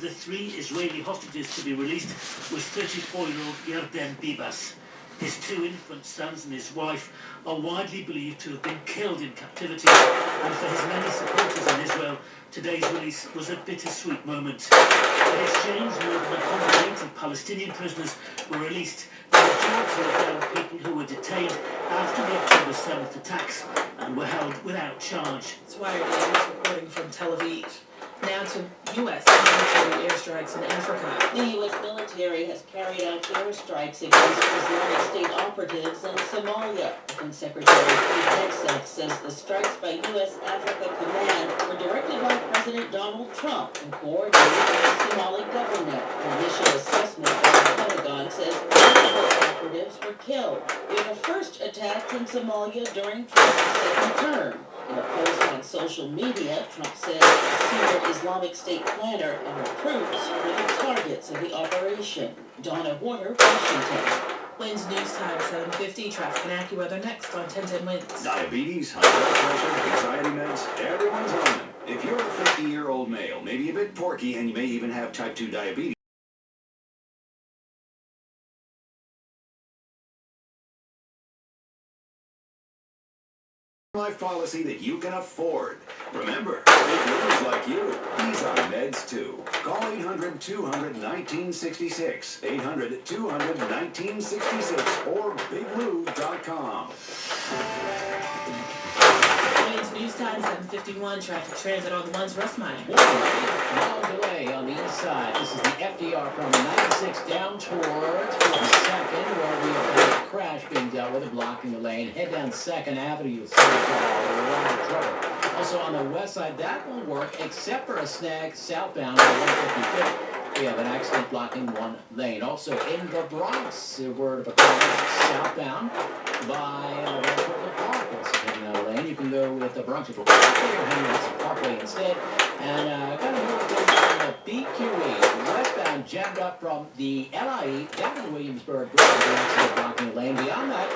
the 3 Israeli hostages to be released was 34-year-old Yarden Bibas. His 2 infant sons and his wife are widely believed to have been killed in captivity, and for his many supporters in Israel, today's release was a bittersweet moment. In exchange, more than 180 Palestinian prisoners were released, the majority of them people who were detained after the October 7th attacks and were held without charge. It's Wired News reporting from Tel Aviv. Now to U.S. military airstrikes in Africa. The U.S. military has carried out airstrikes against Islamic State operatives in Somalia. Defense Secretary Pete Hegseth says the strikes by U.S. Africa Command were directed by President Donald Trump and coordinated by the Somali government. The initial assessment by the Pentagon says multiple operatives were killed in the first attacks in Somalia during Trump's second term. In a post on social media, Trump said senior Islamic State planner and recruits were the targets of the operation. Donna Warner, Washington. Winds News Time 7:50. Traffic and AccuWeather next on 1010 Winds. Diabetes, high blood pressure, anxiety meds, everyone's on them. If you're a 50-year-old male, maybe a bit porky, and you may even have type 2 diabetes, life policy that you can afford. Remember, big loons like you, these are meds too. Call 800-200-1966, 800-200-1966, or biglou.com. Winds News Time 7:51. Traffic transit on the ones Russmeyer. Long delay on the east side. This is the FDR from 96 down towards 42nd, where we have a crash being dealt with, blocking the lane. Head down 2nd Avenue, you'll see a lot of trouble. Also on the west side, that will work, except for a snag southbound on 155th. We have an accident blocking one lane. Also in the Bronx, a word of a crash southbound by Vancouver Park. Also taking out a lane. You can go with the Bronx or Henry Parkway instead. And got a move on the BQE. Westbound jammed up from the LIE down to the Williamsburg Bridge. Accident blocking the lane. Beyond that,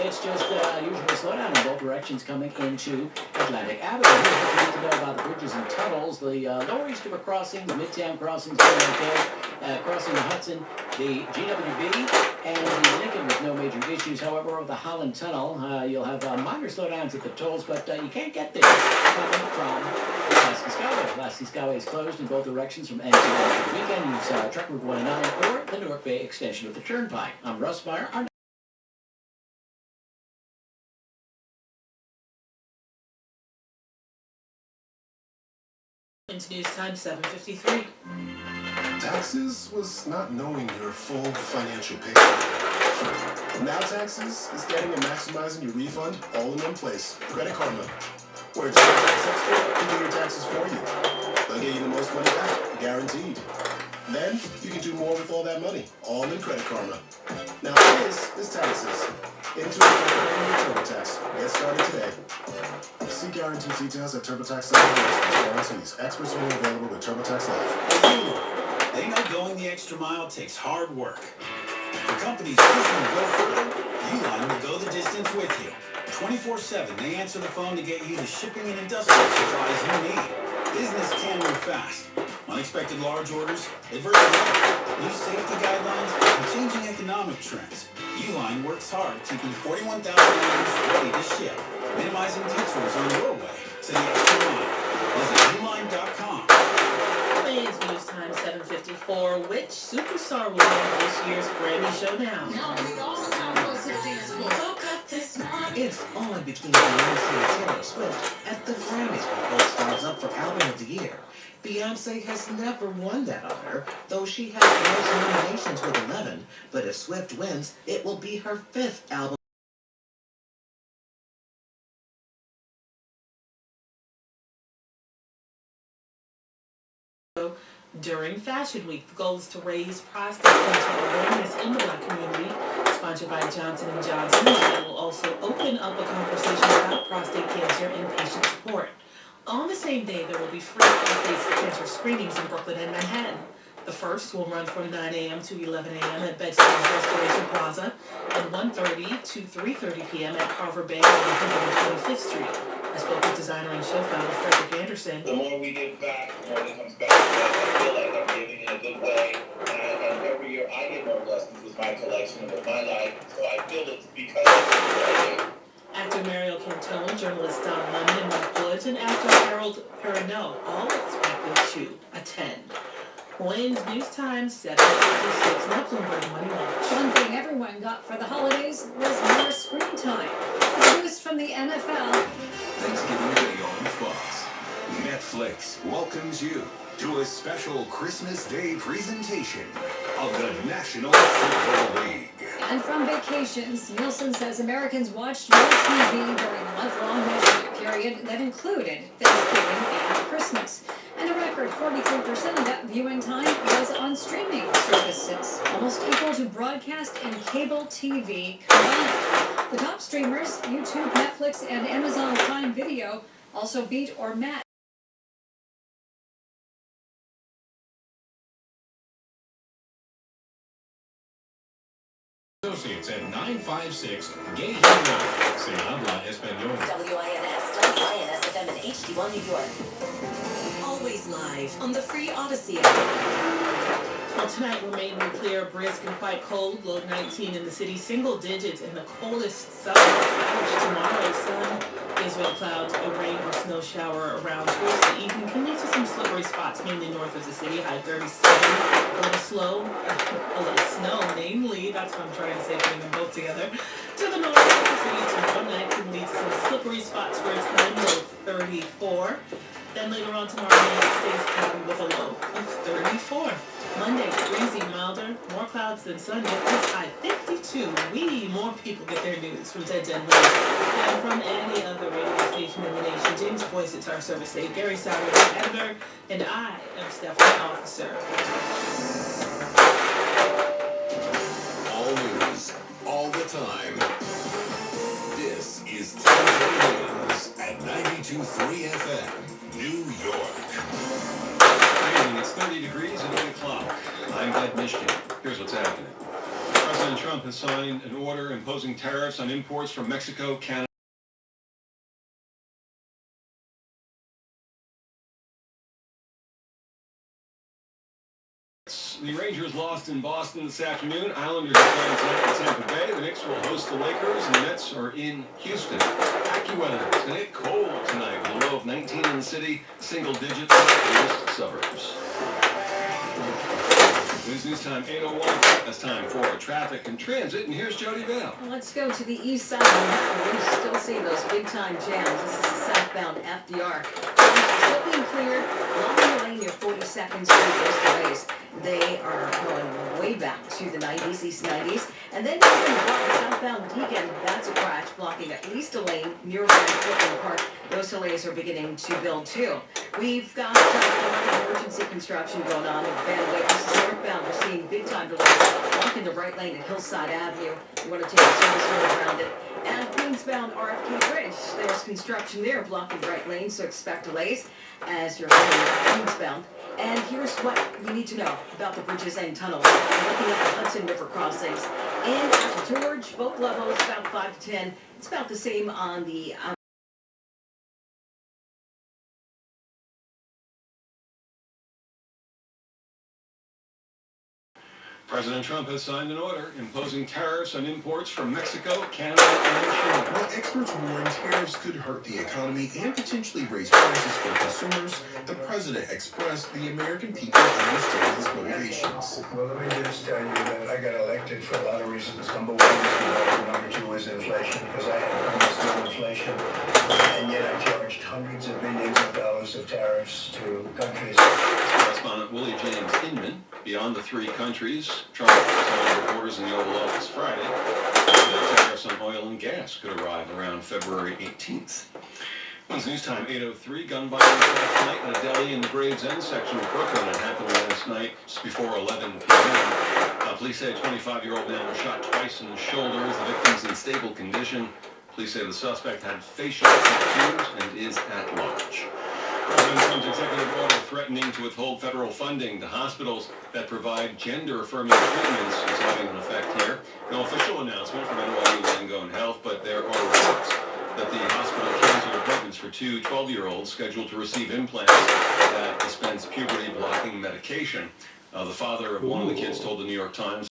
it's just usually slowdown in both directions coming into Atlantic Avenue. Here's what you need to know about the bridges and tunnels. The Lower East River crossings, the Midtown crossings going okay. Crossing the Hudson, the GWB, and the Lincoln with no major issues. However, with the Holland Tunnel, you'll have minor slowdowns at the tolls, but you can't get there coming from Lasky Skyway. Lasky Skyway is closed in both directions from end to end for the weekend. Use Truck Route 109 or the Newark Bay extension of the Turnpike. I'm Russ Meyer. Winds News Time 7:53. Taxes was not knowing your full financial picture. Now Taxes is getting and maximizing your refund all in one place. Credit Karma. Where it's your tax expert can do your taxes for you. They'll get you the most money back, guaranteed. Then you can do more with all that money, all in Credit Karma. Now this is Taxes. Into TurboTax. Get started today. See guaranteed details at TurboTax.com. Guarantees. Experts only available with TurboTax Live. They know going the extra mile takes hard work. For companies pushing to go further, Uline will go the distance with you. 24/7, they answer the phone to get you the shipping and industrial supplies you need. Business can move fast. Unexpected large orders, adverse weather, new safety guidelines, and changing economic trends. Uline works hard, keeping 41,000 orders ready to ship, minimizing detours on your way to the extra mile. Visit Uline.com. Winds News Time 7:54. Which superstar will win this year's Grammy Showdown? It's on between Beyonce and Taylor Swift at the Grammys for both stars up for Album of the Year. Beyonce has never won that honor, though she has the most nominations with 11. But if Swift wins, it will be her 5th album. During Fashion Week, the goal is to raise prostate cancer awareness in the Black community. Sponsored by Johnson & Johnson, it will also open up a conversation about prostate cancer and patient support. On the same day, there will be free prostate cancer screenings in Brooklyn and Manhattan. The first will run from 9 a.m. to 11 a.m. at Bed-Stuy Restoration Plaza and 1:30 to 3:30 p.m. at Carver Bay on 125th Street. I spoke with designer and show founder Frederick Anderson. The more we give back, the more it comes back to us. I feel like I'm giving it in a good way. And every year I get more blessings with my collection and with my life. So I feel it's because of what I do. Actor Mario Cantone, journalist Don Lemon, and Mark Woods, and actor Harold Perrineau all expected to attend. Wayne's News Time, 7:56. Now Bloomberg Money Watch. One thing everyone got for the holidays was more screen time. The news from the NFL. Thanksgiving Day on Fox. Netflix welcomes you to a special Christmas Day presentation of the National Football League. And from vacations, Nielsen says Americans watched more TV during a month-long measurement period that included Thanksgiving and Christmas. And a record 43% of that viewing time was on streaming services, almost equal to broadcast and cable TV combined. The top streamers, YouTube, Netflix, and Amazon Prime Video, also beat or matched Associates at 956 Gay Hill Road. Se habla español. WINS FM in HD1 New York. Always live on the free Odyssey app. Well, tonight we're mainly clear, brisk, and quite cold. Low 19 in the city, single digits in the coldest southern stretch. Tomorrow, sun, Israel clouds, a rain or snow shower around towards the evening can lead to some slippery spots, mainly north of the city. High 37, a little slow, a little snow, namely. That's what I'm trying to say, putting them both together. To the north of the city, tomorrow night can lead to some slippery spots where it's high low 34. Then later on tomorrow night, it stays cloudy with a low of 34. Monday, breezy, milder, more clouds than sun. It's high 52. More people get their news from 1010 News. And from any other radio station in the nation, James Boyce, it's our service aide, Gary Sauer, editor, and I am Stephanie Officer. All news, all the time. This is 1010 News at 92.3 FM, New York. It's 30 degrees at 8 o'clock. I'm Ed Mishkin. Here's what's happening. President Trump has signed an order imposing tariffs on imports from Mexico, Canada. The Rangers lost in Boston this afternoon. Islanders are playing tonight in Tampa Bay. The Knicks will host the Lakers, and the Mets are in Houston. AccuWeather. It's going to get cold tonight with a low of 19 in the city, single digits in the suburbs. News time 8:01. That's time for traffic and transit, and here's Jody Bell. Well, let's go to the east side. We still see those big-time jams. This is the southbound FDR. Still being cleared along the lane near 42nd Street. Those delays, they are going way back to the 90s, east 90s. And then down in the southbound Deacon, that's a crash blocking at least a lane near Football Park. Those delays are beginning to build too. We've got emergency construction going on in Van Wyck. This is northbound. We're seeing big-time delays blocking the right lane at Hillside Avenue. You want to take a service road around it. And Queensbound RFK Bridge, there's construction there blocking the right lane, so expect delays as you're heading Queensbound. And here's what you need to know about the Bridges End Tunnel. We're looking at the Hudson River crossings. And at George, both levels, about 5 to 10. It's about the same on the President Trump has signed an order imposing tariffs on imports from Mexico, Canada, and China. While experts warn tariffs could hurt the economy and potentially raise prices for consumers, the president expressed the American people understand his motivations. Well, let me just tell you that I got elected for a lot of reasons. Number one is the number two is inflation, because I had promised no inflation, and yet I charged hundreds of billions of dollars of tariffs to countries. Correspondent Willie James Inman, beyond the three countries. Trump told reporters in the Oval Office Friday that tariffs on oil and gas could arrive around February 18th. It's news time 8:03. Gun violence last night in a deli in the Gravesend section of Brooklyn. It happened last night just before 11 p.m. Police say a 25-year-old man was shot twice in the shoulders. The victim's in stable condition. Police say the suspect had facial tattoos and is at large. President Trump's executive order threatening to withhold federal funding to hospitals that provide gender-affirming treatments is having an effect here. No official announcement from NYU Langone Health, but there are reports that the hospital canceled appointments for two 12-year-olds scheduled to receive implants that dispense puberty-blocking medication. The father of one of the kids told the New York Times.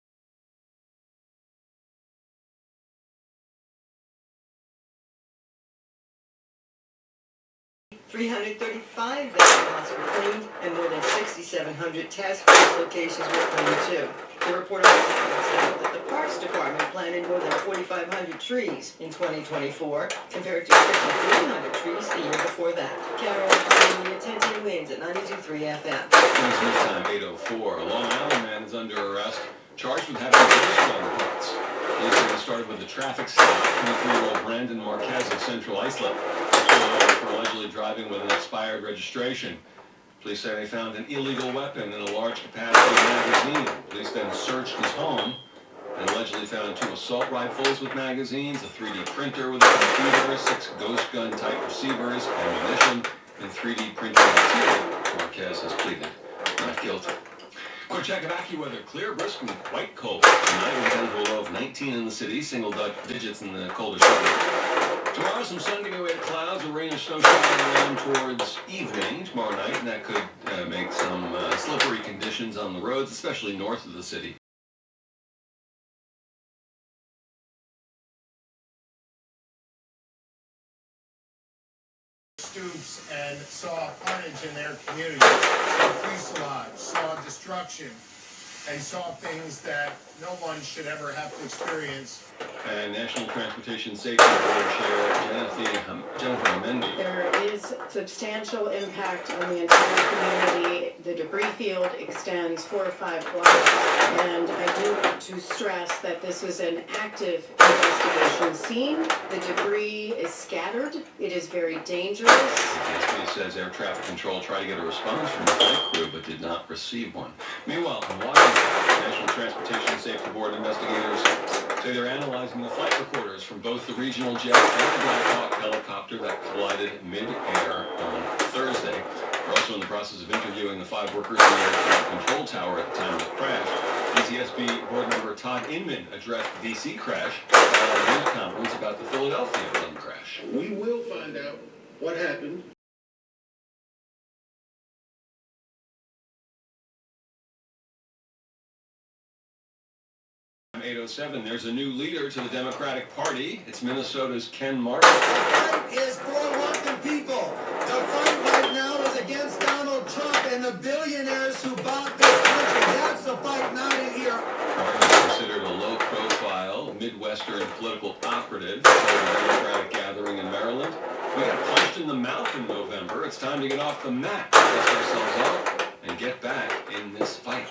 335 vacant lots were cleaned, and more than 6,700 task force locations were cleaned too. The report also points out that the Parks Department planted more than 4,500 trees in 2024, compared to 5,300 trees the year before that. Carol, the 10-10 wins at 92.3 FM. It's news time, 8:04. A Long Island man is under arrest, charged with having gun parts. Police say it started with a traffic stop. 23-year-old Brandon Marquez of Central Islip was pulled over for allegedly driving with an expired registration. Police say they found an illegal weapon in a large capacity magazine. Police then searched his home and allegedly found 2 assault rifles with magazines, a 3D printer with a computer, 6 ghost gun type receivers, ammunition, and 3D printing material. Marquez has pleaded not guilty. Quick check of AccuWeather. Clear, brisk, and quite cold. Tonight we're down to a low of 19 in the city, single digits in the colder suburbs. Tomorrow, some sun giving way to clouds, a rain or snow shower around towards evening tomorrow night, and that could make some slippery conditions on the roads, especially north of the city. Stoops and saw carnage in their community, saw fuselage, saw destruction, and saw things that no one should ever have to experience. And National Transportation Safety Board Chair Jennifer Mendy. There is substantial impact on the entire community. The debris field extends 4 or 5 blocks, and I do want to stress that this was an active investigation scene. The debris is scattered. It is very dangerous. The SPD says air traffic control tried to get a response from the flight crew, but did not receive one. Meanwhile, in Washington, National Transportation Safety Board investigators say they're analyzing the flight recorders from both the regional jet and the Black Hawk helicopter that collided mid-air on Thursday. They're also in the process of interviewing the 5 workers in the air traffic control tower at the time of the crash. NTSB board member Todd Inman addressed the DC crash at a news conference about the Philadelphia plane crash. We will find out what happened. 8:07. There's a new leader to the Democratic Party. It's Minnesota's Ken Martin. The fight is for working people. The fight right now is against Donald Trump and the billionaires who bought this country. That's the fight, not in here. Martin is considered a low-profile Midwestern political operative for a Democratic gathering in Maryland. We got punched in the mouth in November. It's time to get off the mat, dust ourselves off, and get back in this fight.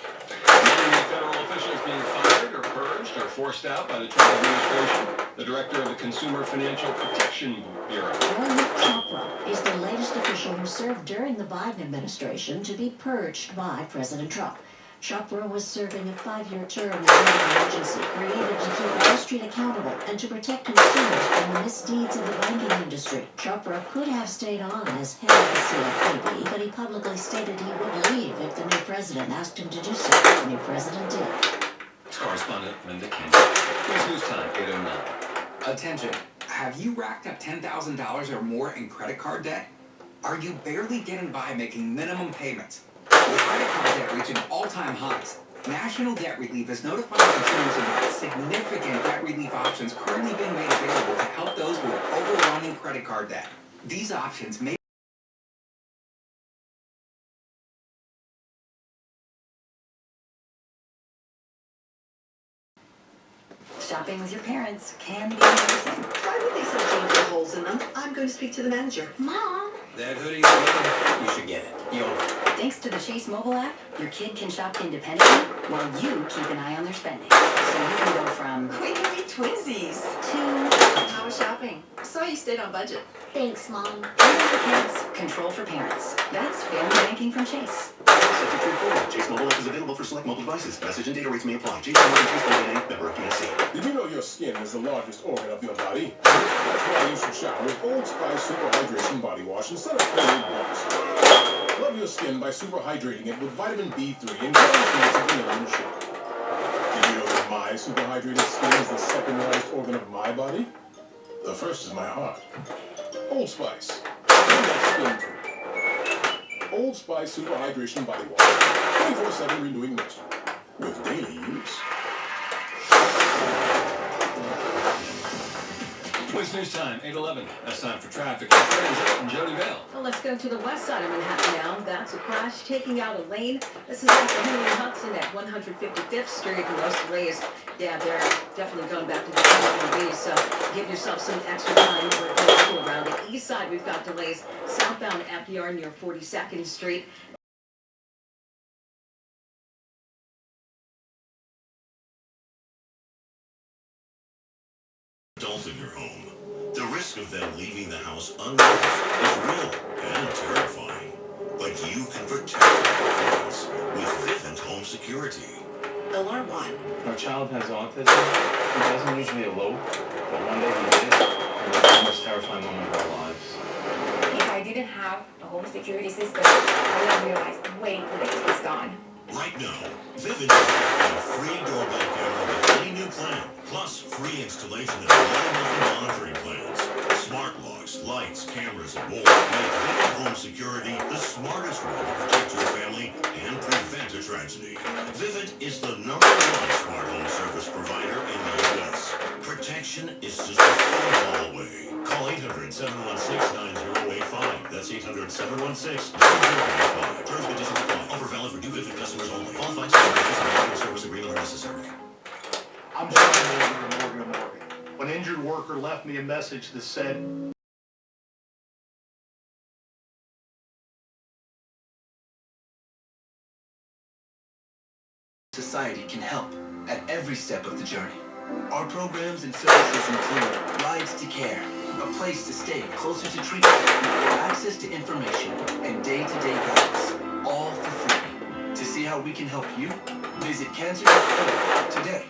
Many federal officials being fired or purged or forced out by the Trump administration. The director of the Consumer Financial Protection Bureau. Rohit Chopra is the latest official who served during the Biden administration to be purged by President Trump. Chopra was serving a 5-year term as head of an agency created to keep Wall Street accountable and to protect consumers from the misdeeds of the banking industry. Chopra could have stayed on as head of the CFPB, but he publicly stated he would leave if the new president asked him to do so. The new president did. Correspondent Linda Kendall. News time, 8:09. Attention. Have you racked up $10,000 or more in credit card debt? Are you barely getting by making minimum payments? With credit card debt reaching all-time highs, National Debt Relief is notifying consumers about significant debt relief options currently being made available to help those with overwhelming credit card debt. These options may Shopping with your parents can be embarrassing. Why would they sell jeans with holes in them? I'm going to speak to the manager. Mom! That hoodie, you should get it. You own it. Thanks to the Chase mobile app, your kid can shop independently while you keep an eye on their spending. So you can go from We can be twinsies. to how was shopping? Saw you stayed on budget. Thanks, Mom. Freedom for kids, control for parents. That's family banking from Chase. Subject to approval. Chase mobile app is available for select mobile devices. Message and data rates may apply. Chase Mobile and Chase Bank NA, member of PNC. Did you know your skin is the largest organ of your body? That's why you should shower with Old Spice Super Hydration Body Wash instead of plain wash. Love your skin by super hydrating it with vitamin B3 and calcium of vanilla and sugar. Did you know that my super hydrated skin is the second largest organ of my body? The first is my heart. Old Spice. Bring that skin to Old Spice Super Hydration Body Wash. 24/7 renewing moisture. With daily use. It's news time, 8:11. That's time for traffic and transit and Jody Bell. Well, let's go to the west side of Manhattan now. That's a crash taking out a lane. This is after Henry Hudson at 155th Street. And those delays, yeah, they're definitely going back to the B. So give yourself some extra time for it to go around. The east side, we've got delays southbound FDR near 42nd Street. Adult in your home. The risk of them leaving the house unnoticed is real and terrifying. But you can protect your house with Vivint Home Security. Alarm 1. Our child has autism. He doesn't usually elope, but one day he did, and it was the most terrifying moment of our lives. If I didn't have a home security system, I would have realized way too late he's gone. Right now, Vivint is offering a free doorbell camera with any new plan, plus free installation and monthly monitoring plans. Smart locks, lights, cameras, and more make Vivint Home Security the smartest way to protect your family and prevent a tragedy. Vivint is the #1 smart home service provider in the U.S. Protection is just a phone call away. Call 800-716-9085. That's 800-716-9085. Terms and conditions apply. Offer valid for new Vivint customers only. Qualified service agreement are necessary. I'm John Morgan. An injured worker left me a message that said, Society can help at every step of the journey. Our programs and services include Rides to Care, a place to stay closer to treatment, access to information, and day-to-day guidance, all for free. To see how we can help you, visit cancer.org today.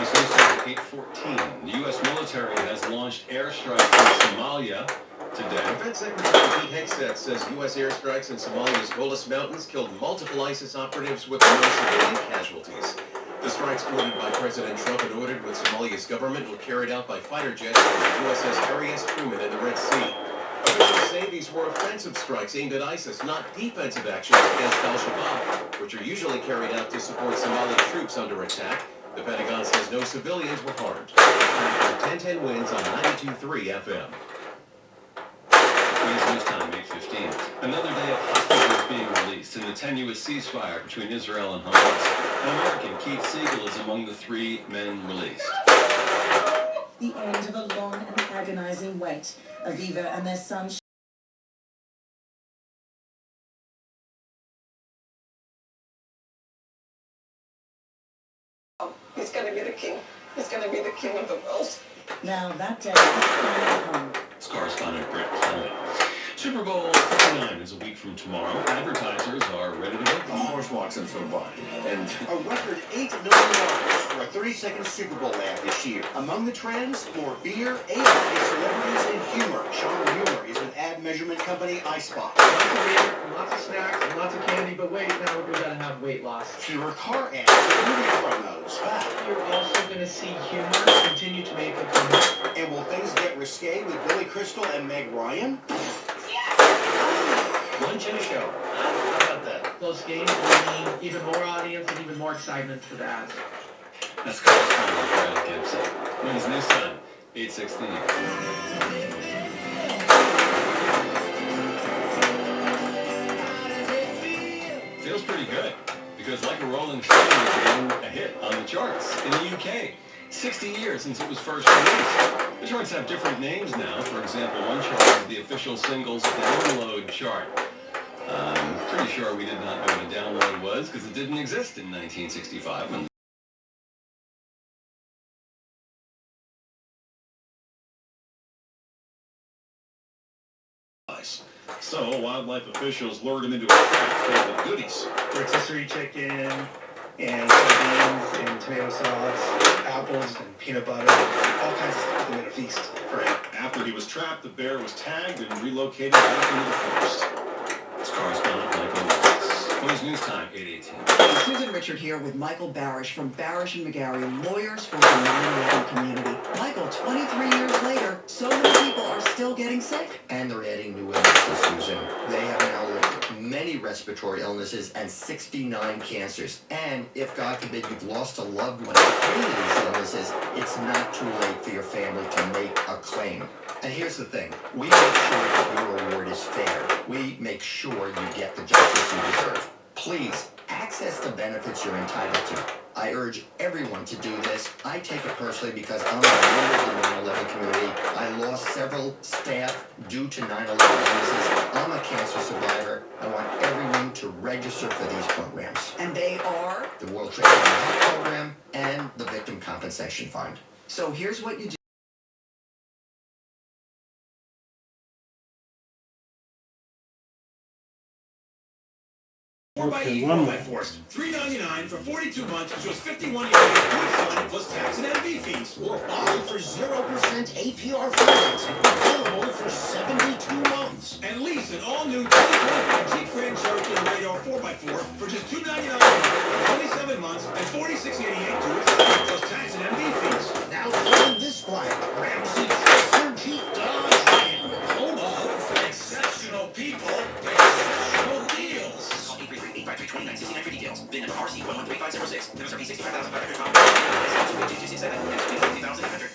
It's news time at 8:14. The U.S. military has launched airstrikes in Somalia today. Defense Secretary Pete Hegseth says U.S. airstrikes in Somalia's Golis Mountains killed multiple ISIS operatives with no civilian casualties. The strikes ordered by President Trump and ordered with Somalia's government were carried out by fighter jets from the USS Arias Truman in the Red Sea. Officials say these were offensive strikes aimed at ISIS, not defensive actions against al-Shabaab, which are usually carried out to support Somali troops under attack. The Pentagon says no civilians were harmed. 1010 wins on 92.3 FM. News time, 8:15. Another day of hostages being released in the tenuous ceasefire between Israel and Hamas. An American, Keith Siegel, is among the 3 men released. The end of a long and agonizing wait. Aviva and their son He's going to be the king. He's going to be the king of the world. now that day is finally come. It's correspondent Brett Clement. Super Bowl 59 is a week from tomorrow. Advertisers are ready to go. A horse walks into a bar, and a record $8 million for a 30-second Super Bowl ad this year. Among the trends, more beer, AI, celebrities, and humor. Sean Humor is with ad measurement company iSpot. Lots of beer, lots of snacks, and lots of candy, but wait, now we're gonna have weight loss. Fewer car ads, movie promos. You're also gonna see humor continue to make a comeback. And will things get risque with Billy Crystal and Meg Ryan? Lunch and a show. How about that? Close games will mean even more audience and even more excitement for the ads. That's correspondent Brad Gibson. When's news time? 8:16. Feels pretty good, because Like a Rolling Stone is getting a hit on the charts in the UK. 60 years since it was first released. The charts have different names now. For example, one chart is the official singles download chart. I'm pretty sure we did not know what a download was because it didn't exist in 1965 when So, wildlife officials lured him into a trap filled with goodies. rotisserie chicken, and sardines, and tomato sauce, apples, and peanut butter, all kinds of stuff. They made a feast for him. After he was trapped, the bear was tagged and relocated back into the forest. It's correspondent Michael Lewis. Queens News Time, 8:18. Hey, Susan Richard here with Michael Barish from Barish and McGarry, lawyers for the 9/11 community. Michael, 23 years later, so many people are still getting sick. And they're adding new illnesses, Susan. They have now lived many respiratory illnesses and 69 cancers. And if, God forbid, you've lost a loved one to any of these illnesses, it's not too late for your family to make a claim. And here's the thing. We make sure that your award is fair. We make sure you get the justice you deserve. Please, access the benefits you're entitled to. I urge everyone to do this. I take it personally because I'm a member of the 9/11 community. I lost several staff due to 9/11 illnesses. I'm a cancer survivor. I want everyone to register for these programs. And they are? The World Trade Center Health Program and the Victim Compensation Fund. So here's what you do. Okay, one more. $3.99 for 42 months, which was $51 a plus tax and MV fees. Or buy for 0% APR financing, available for 72 months. And lease an all-new 2025 Jeep Grand Cherokee Radar 4x4 for just $299 for 27 months and $46.88 to its plus tax and MV fees. Now find this bike, Ramsey Chrysler Jeep Dodge Ram. Home of exceptional people, exceptional deals. Call 833-853-2969 for details. VIN number RC 113506. MSRP $65,500.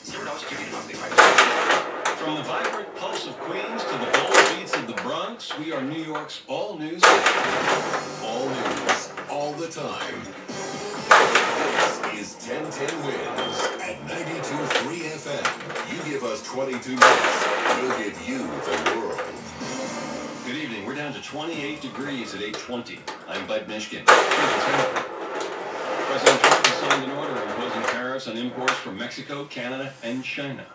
$0 security deposit. From the vibrant pulse of Queens to the bold beats of the Bronx, we are New York's all news. All news, all the time. This is 1010 Wins at 92.3 FM. You give us 22 minutes, we'll give you the world. Good evening. We're down to 28 degrees at 8:20. I'm Bud Mishkin. President Trump has signed an order imposing tariffs on imports from Mexico, Canada, and China.